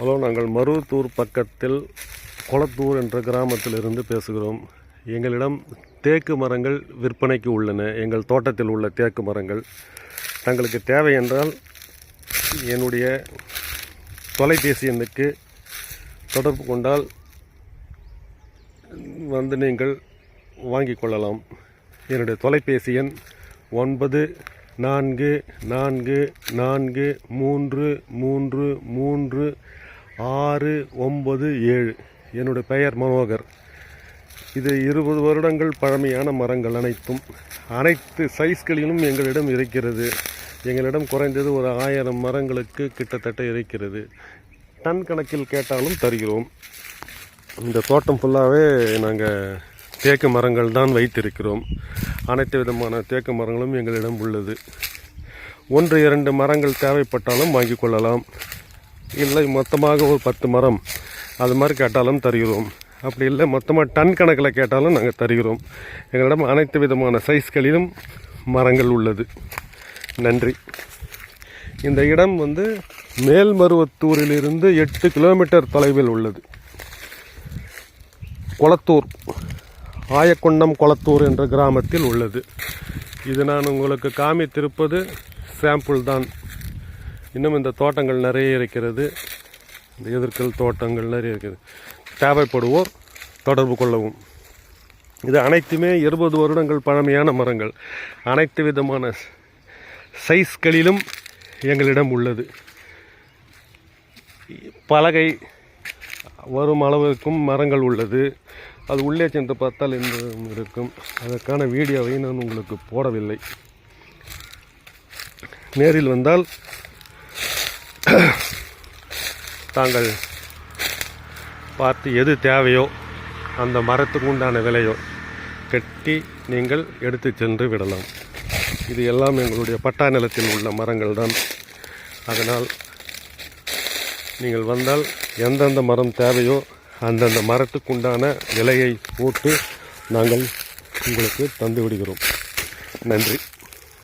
Hello, நாங்கள் மருவத்தூர் பக்கத்தில் கொளத்தூர் என்ற கிராமத்திலிருந்து பேசுகிறோம். எங்களிடம் தேக்கு மரங்கள் விற்பனைக்கு உள்ளன. எங்கள் தோட்டத்தில் உள்ள தேக்கு மரங்கள் தங்களுக்கு தேவை என்றால் என்னுடைய தொலைபேசி எண்ணுக்கு தொடர்பு கொண்டால் வந்து நீங்கள் வாங்கிக் கொள்ளலாம். என்னுடைய தொலைபேசி எண் 9444333697. என்னுடைய பெயர் மனோகர். இது 20 வருடங்கள் பழமையான மரங்கள் அனைத்து சைஸ்களிலும் எங்களிடம் இருக்கிறது. எங்களிடம் குறைந்தது ஒரு 1000 மரங்களுக்கு கிட்டத்தட்ட இருக்கிறது. டன் கணக்கில் கேட்டாலும் தருகிறோம். இந்த தோட்டம் ஃபுல்லாகவே நாங்கள் தேக்கு மரங்கள் தான் வைத்திருக்கிறோம். அனைத்து விதமான தேக்கு மரங்களும் எங்களிடம் உள்ளது. 1-2 மரங்கள் தேவைப்பட்டாலும் வாங்கிக் கொள்ளலாம். இல்லை மொத்தமாக ஒரு 10 மரம் அது மாதிரி கேட்டாலும் தருகிறோம். அப்படி இல்லை மொத்தமாக டன் கணக்கில் கேட்டாலும் நாங்கள் தருகிறோம். எங்களிடம் அனைத்து விதமான சைஸ்களிலும் மரங்கள் உள்ளது. நன்றி. இந்த இடம் மேல்மருவத்தூரிலிருந்து 8 கிலோமீட்டர் தொலைவில் உள்ளது. கொளத்தூர், ஆயக்கொண்டம் கொளத்தூர் என்ற கிராமத்தில் உள்ளது. இது நான் உங்களுக்கு காமித்திருப்பது சாம்பிள் தான். இன்னும் இந்த தோட்டங்கள் நிறைய இருக்கிறது. இந்த எதிர்கல் தோட்டங்கள் நிறைய இருக்குது. தேவைப்படுவோர் தொடர்பு கொள்ளவும். இது அனைத்துமே 20 வருடங்கள் பழமையான மரங்கள். அனைத்து விதமான சைஸ்களிலும் எங்களிடம் உள்ளது. பலகை வரும் அளவுக்கும் மரங்கள் உள்ளது. அது உள்ளே சென்று பார்த்தால் இருக்கும். அதற்கான வீடியோவை நான் உங்களுக்கு போடவில்லை. நேரில் வந்தால் தாங்கள் பார்த்து எது தேவையோ அந்த மரத்துக்கு உண்டான விலையோ கட்டி நீங்கள் எடுத்து சென்று விடலாம். இது எல்லாம் எங்களுடைய பட்டா நிலத்தில் உள்ள மரங்கள் தான். அதனால் நீங்கள் வந்தால் எந்தெந்த மரம் தேவையோ அந்தந்த மரத்துக்குண்டான விலையை போட்டு நாங்கள் உங்களுக்கு தந்து விடுகிறோம். நன்றி.